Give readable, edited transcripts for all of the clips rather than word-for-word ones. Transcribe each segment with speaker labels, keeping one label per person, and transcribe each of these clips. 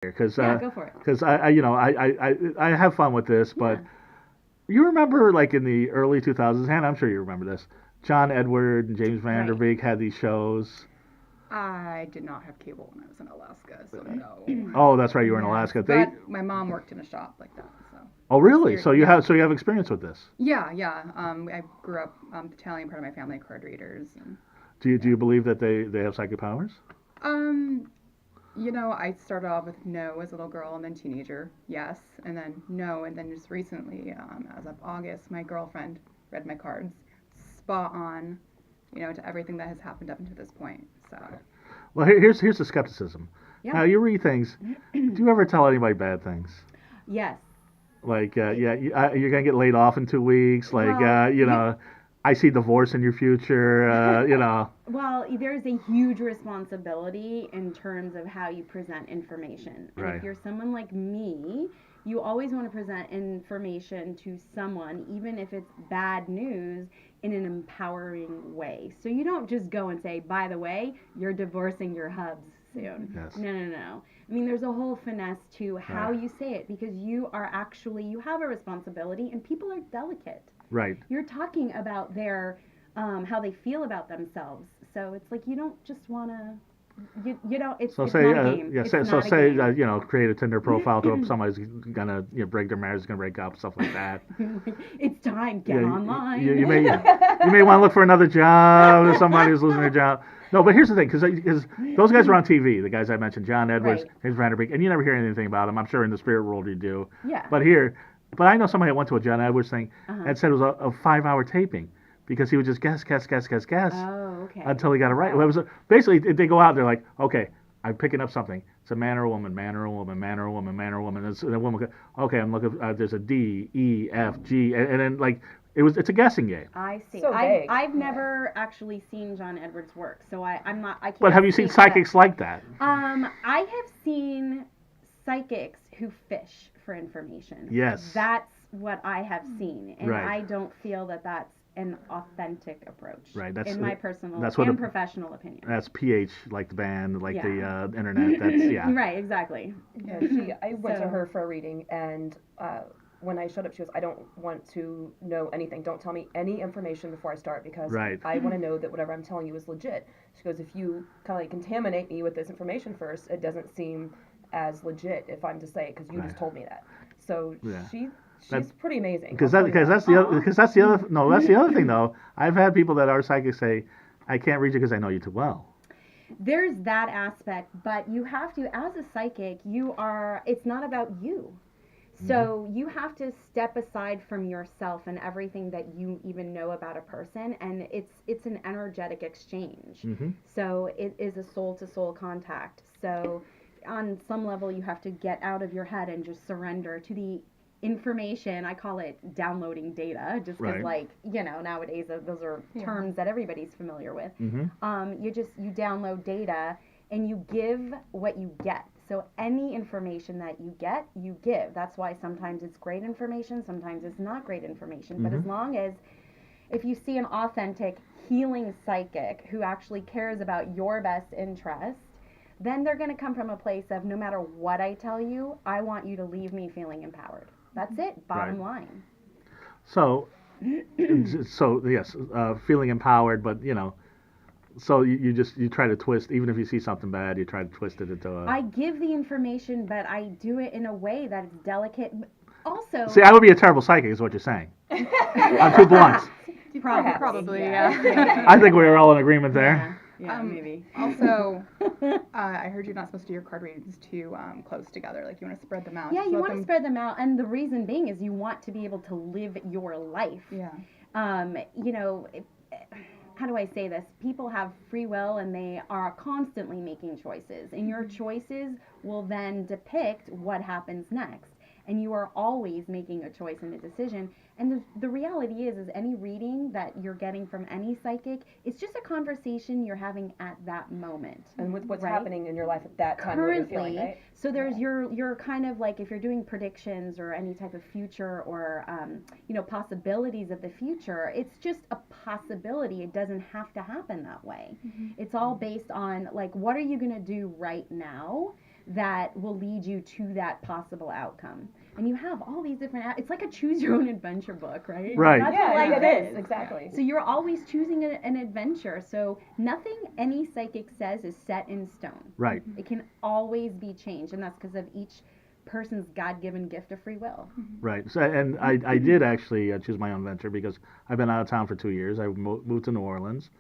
Speaker 1: because
Speaker 2: Yeah, go for it.
Speaker 1: I have fun with this, but
Speaker 2: Yeah.
Speaker 1: you remember like in the early 2000s, and I'm sure you remember this. John Edward and James Van Der
Speaker 2: Right.
Speaker 1: Beek had these shows.
Speaker 3: I did not have cable when I was in Alaska, so no.
Speaker 1: Oh, that's right, you were in
Speaker 3: Yeah,
Speaker 1: Alaska. They
Speaker 3: but my mom worked in a shop like that, so.
Speaker 1: Oh, really?
Speaker 3: Here,
Speaker 1: So you
Speaker 3: yeah.
Speaker 1: have experience with this.
Speaker 3: Yeah, yeah. I grew up Italian, part of my family card readers, and
Speaker 1: Do you believe that they have psychic powers?
Speaker 3: um, I started off with no as a little girl, and then teenager, yes, and then no, and then just recently, as of August, my girlfriend read my cards, spot on, to everything that has happened up until this point. So
Speaker 1: Well, here's the skepticism.
Speaker 2: Yeah.
Speaker 1: Now you read things. Do you ever tell anybody bad things?
Speaker 2: Yes.
Speaker 1: Like, you're gonna get laid off in 2 weeks. Like,
Speaker 2: Well,
Speaker 1: I see divorce in your future.
Speaker 2: Well, there's a huge responsibility in terms of how you present information. And
Speaker 1: Right.
Speaker 2: if you're someone like me, you always want to present information to someone, even if it's bad news, in an empowering way. So you don't just go and say, by the way, you're divorcing your hubs soon.
Speaker 1: Yes.
Speaker 2: No, no, no. I mean, there's a whole finesse to how
Speaker 1: Right.
Speaker 2: you say it because you have a responsibility and people are delicate.
Speaker 1: Right.
Speaker 2: You're talking about their how they feel about themselves. So it's like you don't just want to you don't
Speaker 1: So
Speaker 2: it's
Speaker 1: say,
Speaker 2: not a game.
Speaker 1: yeah,
Speaker 2: It's
Speaker 1: say, so
Speaker 2: not a
Speaker 1: say,
Speaker 2: game.
Speaker 1: create a Tinder profile to somebody's gonna, break their marriage, is gonna break up, stuff like that.
Speaker 2: It's time. Get
Speaker 1: Yeah,
Speaker 2: online.
Speaker 1: you may you may want to look for another job if somebody who's losing their job. No, but here's the thing, because those guys are on TV, the guys I mentioned, John Edwards,
Speaker 2: Right.
Speaker 1: James Van Der Beek, and you never hear anything about them. I'm sure in the spirit world you do.
Speaker 2: Yeah.
Speaker 1: But I know somebody that went to a John Edwards thing
Speaker 2: Uh-huh.
Speaker 1: and said it was a 5 hour taping because he would just guess
Speaker 2: Oh, okay.
Speaker 1: until he got it right. Well, it was basically they go out, they're like, okay, I'm picking up something. It's a man or a woman, man or a woman, man or a woman, man or a woman. And the woman goes, okay, I'm looking. There's a D, E, F, G, and then like it's a guessing game.
Speaker 2: I see.
Speaker 4: So
Speaker 2: I've,
Speaker 4: vague.
Speaker 2: I've never actually seen John Edwards' work, so I'm not. I can't.
Speaker 1: But have you seen
Speaker 2: speak to that.
Speaker 1: psychics like that?
Speaker 2: I have seen psychics who fish for information.
Speaker 1: Yes.
Speaker 2: That's what I have seen, and
Speaker 1: Right.
Speaker 2: I don't feel that that's an authentic approach.
Speaker 1: Right, that's-
Speaker 2: in my personal
Speaker 1: that's what
Speaker 2: and
Speaker 1: a-
Speaker 2: professional opinion.
Speaker 1: That's PH, like the band, like
Speaker 2: Yeah.
Speaker 1: the internet. That's yeah.
Speaker 2: Right. Exactly.
Speaker 4: Yeah, I went to
Speaker 2: So-
Speaker 4: her for a reading, and when I showed up, she goes, "I don't want to know anything. Don't tell me any information before I start because
Speaker 1: Right.
Speaker 4: I want to know that whatever I'm telling you is legit." She goes, "If you kind of like contaminate me with this information first, it doesn't seem as legit if I'm to say it because you
Speaker 1: Right.
Speaker 4: just told me that." So
Speaker 1: Yeah.
Speaker 4: she's
Speaker 1: That-
Speaker 4: pretty amazing.
Speaker 1: Because
Speaker 4: I'll tell you
Speaker 1: that's the other no, that's the other thing though. I've had people that are psychics say, I can't read you because I know you too well.
Speaker 2: There's that aspect, but you have to, as a psychic, it's not about you. So you have to step aside from yourself and everything that you even know about a person, and it's an energetic exchange.
Speaker 1: Mhm.
Speaker 2: So it is a soul to soul contact. So on some level, you have to get out of your head and just surrender to the information. I call it downloading data, just because,
Speaker 1: Right.
Speaker 2: nowadays those are
Speaker 3: Yeah.
Speaker 2: terms that everybody's familiar with.
Speaker 1: Mhm.
Speaker 2: You download data and you give what you get. So any information that you get, you give. That's why sometimes it's great information, sometimes it's not great information. But as long as if you see an authentic healing psychic who actually cares about your best interest, then they're going to come from a place of no matter what I tell you, I want you to leave me feeling empowered. That's it, bottom line.
Speaker 1: So, so yes, feeling empowered, but so you try to twist, even if you see something bad, you try to twist it into a.
Speaker 2: I give the information, but I do it in a way that is delicate. Also,
Speaker 1: See, I would be a terrible psychic, is what you're saying. I'm too blunt.
Speaker 3: Probably,
Speaker 2: yeah.
Speaker 3: yeah.
Speaker 1: I think we were all in agreement there.
Speaker 2: Yeah, maybe.
Speaker 3: Also, I heard you're not supposed to do your card readings too close together. Like you want to spread them out.
Speaker 2: Yeah,
Speaker 3: Just
Speaker 2: you
Speaker 3: let
Speaker 2: want to
Speaker 3: them-
Speaker 2: spread them out, and the reason being is you want to be able to live your life.
Speaker 3: Yeah.
Speaker 2: How do I say this? People have free will and they are constantly making choices, and your choices will then depict what happens next. And you are always making a choice and a decision. And the reality is any reading that you're getting from any psychic, it's just a conversation you're having at that moment.
Speaker 4: and with what's
Speaker 2: Right.
Speaker 4: happening in your life at that time, what you're
Speaker 2: Currently,
Speaker 4: feeling, right?
Speaker 2: so there's your kind of like if you're doing predictions or any type of future or possibilities of the future, it's just a possibility. It doesn't have to happen that way. It's all based on like what are you going to do right now that will lead you to that possible outcome. And you have all these different, it's like a choose your own adventure book, right?
Speaker 1: Right.
Speaker 2: That's
Speaker 4: Yeah,
Speaker 2: what life
Speaker 4: it is,
Speaker 2: is.
Speaker 4: exactly.
Speaker 2: So you're always choosing an adventure. So nothing any psychic says is set in stone.
Speaker 1: Right.
Speaker 2: It can always be changed, and that's because of each person's God-given gift of free will.
Speaker 1: Right. So, and I did actually choose my own venture because I've been out of town for 2 years. I moved to New Orleans.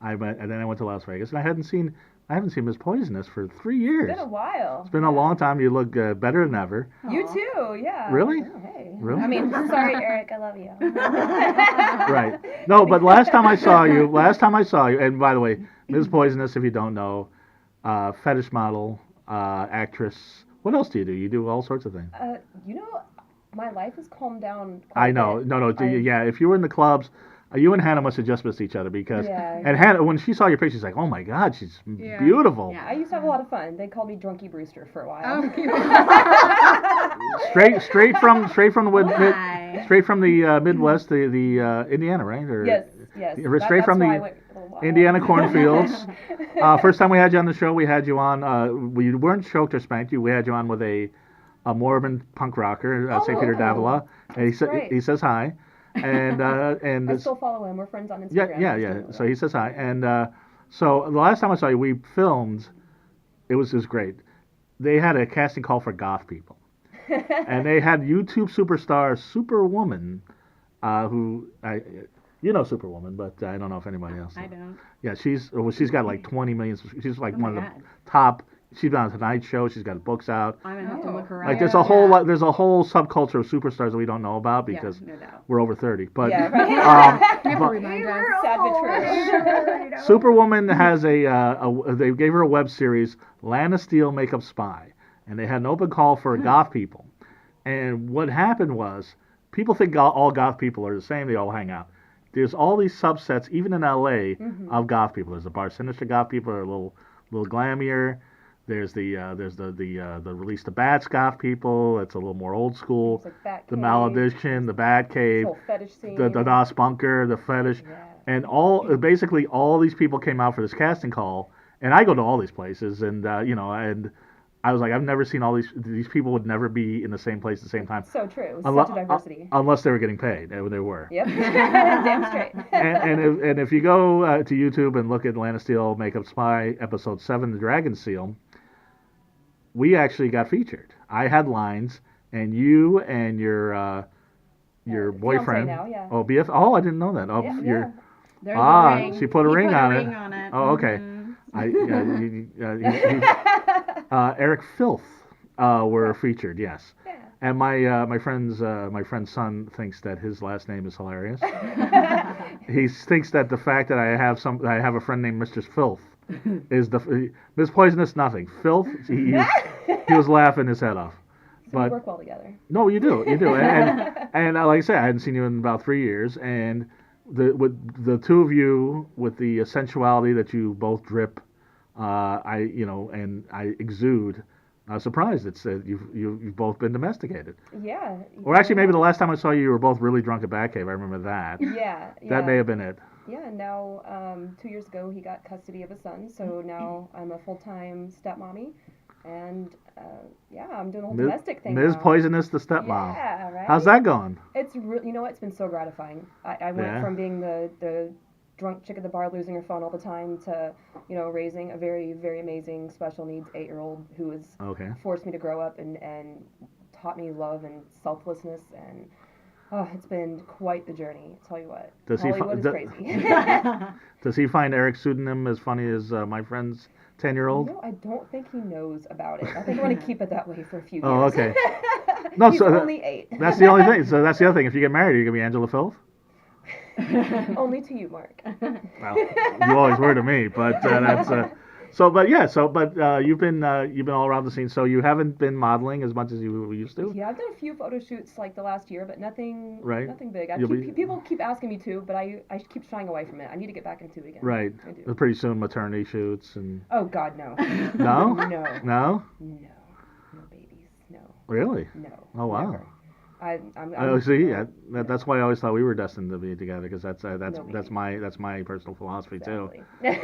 Speaker 1: And then I went to Las Vegas, and I haven't seen Ms. Poisonous for 3 years.
Speaker 4: It's been a while.
Speaker 1: It's been a long time. You look better than ever.
Speaker 4: You
Speaker 2: Aw.
Speaker 4: too, yeah.
Speaker 1: Really?
Speaker 4: Oh, hey.
Speaker 1: Really?
Speaker 4: I mean, sorry, Eric, I love you.
Speaker 1: Right. No, but last time I saw you, and by the way, Ms. Poisonous, if you don't know, fetish model, actress. What else do? You do all sorts of things.
Speaker 4: You know, my life has calmed down quite
Speaker 1: I
Speaker 4: a
Speaker 1: know.
Speaker 4: bit.
Speaker 1: No. Yeah. If you were in the clubs, you and Hannah must have just missed each other because.
Speaker 4: Yeah.
Speaker 1: And Hannah, when she saw your picture, she's like, "Oh my God, she's
Speaker 3: Yeah.
Speaker 1: beautiful."
Speaker 2: Yeah.
Speaker 4: I used to have a lot of fun. They called me Drunky Brewster for a while.
Speaker 3: Oh, cute.
Speaker 1: Straight from the
Speaker 2: Why?
Speaker 1: straight from the Midwest, the Indiana, right? Or,
Speaker 4: Yes.
Speaker 1: Straight from
Speaker 4: that's why
Speaker 1: the
Speaker 4: I went a little wild.
Speaker 1: Indiana cornfields. First time we had you on the show, we had you on. We weren't choked or spanked you. We had you on with a Morbid punk rocker, St. Peter
Speaker 4: Oh,
Speaker 1: Davila, and
Speaker 4: great.
Speaker 1: he says hi, and
Speaker 4: I
Speaker 1: this,
Speaker 4: still follow him. We're friends on
Speaker 1: yeah,
Speaker 4: Instagram.
Speaker 1: yeah. So he says hi, and so the last time I saw you, we filmed. It was great. They had a casting call for goth people, and they had YouTube superstar Superwoman, who you know Superwoman, but I don't know if anybody else knows.
Speaker 2: I don't.
Speaker 1: Yeah, she's got like 20 million. She's like
Speaker 2: Oh
Speaker 1: one
Speaker 2: my
Speaker 1: of the
Speaker 2: God.
Speaker 1: top. She's been on Tonight Show. She's got books out.
Speaker 2: I'm gonna have to
Speaker 3: Oh.
Speaker 2: look her up.
Speaker 1: Like there's
Speaker 3: Yeah.
Speaker 1: a whole there's a whole subculture of superstars that we don't know about because
Speaker 2: no doubt.
Speaker 1: we're over 30. But
Speaker 4: Yeah, right.
Speaker 3: You have to
Speaker 1: but
Speaker 3: remind us.
Speaker 4: Sad but true.
Speaker 1: Superwoman has they gave her a web series, Lana Steele Makeup Spy, and they had an open call for goth people. And what happened was people think all goth people are the same. They all hang out. There's all these subsets, even in LA, of goth people. There's the Bar Sinister goth people are a little glammier. There's the Release the Bats goth people. It's a little more old school.
Speaker 4: It's like
Speaker 1: The
Speaker 4: Batcave,
Speaker 1: Malediction, the Bat Cave,
Speaker 4: whole fetish scene.
Speaker 1: the Das Bunker, the Fetish,
Speaker 4: Yeah.
Speaker 1: and basically all these people came out for this casting call. And I go to all these places, and and I was like, I've never seen all these people would never be in the same place at the same time.
Speaker 4: So true.
Speaker 1: Unle-
Speaker 4: Such a diversity.
Speaker 1: Unless they were getting paid, and they were.
Speaker 4: Yep. Damn straight.
Speaker 1: and if you go to YouTube and look at Lana Steele Makeup Spy episode 7, The Dragon Seal, we actually got featured. I had lines, and you and your boyfriend.
Speaker 4: Fiancé now, yeah.
Speaker 1: Oh, BF. Oh, I didn't know that. Oh,
Speaker 4: Yeah,
Speaker 1: your.
Speaker 4: yeah.
Speaker 2: There's
Speaker 1: Ah,
Speaker 2: a ring.
Speaker 1: she put a
Speaker 2: He
Speaker 1: ring
Speaker 2: put
Speaker 1: on
Speaker 2: a
Speaker 1: it.
Speaker 2: ring on it.
Speaker 1: Oh, okay. Eric Filth were featured. Yes.
Speaker 4: Yeah.
Speaker 1: And my friend's son thinks that his last name is hilarious. He thinks that the fact that I have a friend named Mr. Filth is Miss Poisonous nothing. Filth he was laughing his head off.
Speaker 4: So we
Speaker 1: But
Speaker 4: work well together.
Speaker 1: no, you do, and like I say, I hadn't seen you in about 3 years, and with the two of you with the sensuality that you both drip, and I exude. I was surprised. It's you've both been domesticated.
Speaker 4: Yeah.
Speaker 1: Or actually, maybe the last time I saw you, you were both really drunk at Batcave. I remember that.
Speaker 4: Yeah.
Speaker 1: That may have been it.
Speaker 4: Yeah, and now 2 years ago he got custody of his son, so now I'm a full-time stepmommy, and I'm doing the whole domestic thing
Speaker 1: Ms.
Speaker 4: now.
Speaker 1: Poisonous, the stepmom.
Speaker 4: Yeah, right.
Speaker 1: How's that going?
Speaker 4: It's it's been so gratifying. I went
Speaker 1: Yeah.
Speaker 4: from being the drunk chick at the bar losing her phone all the time to raising a very, very amazing special needs 8-year-old who has
Speaker 1: Okay.
Speaker 4: forced me to grow up and taught me love and selflessness, and it's been quite the journey. I tell you what,
Speaker 1: Does he
Speaker 4: Hollywood is crazy.
Speaker 1: Does he find Eric's pseudonym as funny as my friend's 10-year-old?
Speaker 4: No, I don't think he knows about it. I think I want to keep it that way for a few years.
Speaker 1: Oh, okay. No,
Speaker 4: He's
Speaker 1: so
Speaker 4: only 8.
Speaker 1: that's the only thing. So that's the other thing. If you get married, are you gonna be Angela Filth?
Speaker 4: Only to you, Mark.
Speaker 1: Well, you always were to me, but that's. You've been all around the scene. So you haven't been modeling as much as you used to.
Speaker 4: Yeah, I've done a few photo shoots like the last year, but nothing big.
Speaker 1: You'll
Speaker 4: People keep asking me to, but I keep shying away from it. I need to get back into it again.
Speaker 1: Right.
Speaker 4: I do.
Speaker 1: Pretty soon, maternity shoots and.
Speaker 4: Oh God, no.
Speaker 1: No.
Speaker 4: No.
Speaker 1: No.
Speaker 4: No. No babies. No.
Speaker 1: Really?
Speaker 4: No.
Speaker 1: Oh wow.
Speaker 4: Never.
Speaker 1: Oh, see, yeah, that's why I always thought we were destined to be together, because that's
Speaker 4: No,
Speaker 1: my personal philosophy too.
Speaker 4: exactly.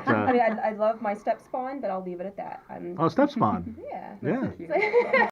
Speaker 1: But,
Speaker 4: I mean, I love my step spawn, but I'll leave it at that.
Speaker 1: oh, step spawn.
Speaker 4: Yeah.
Speaker 1: Yeah.
Speaker 3: Cute.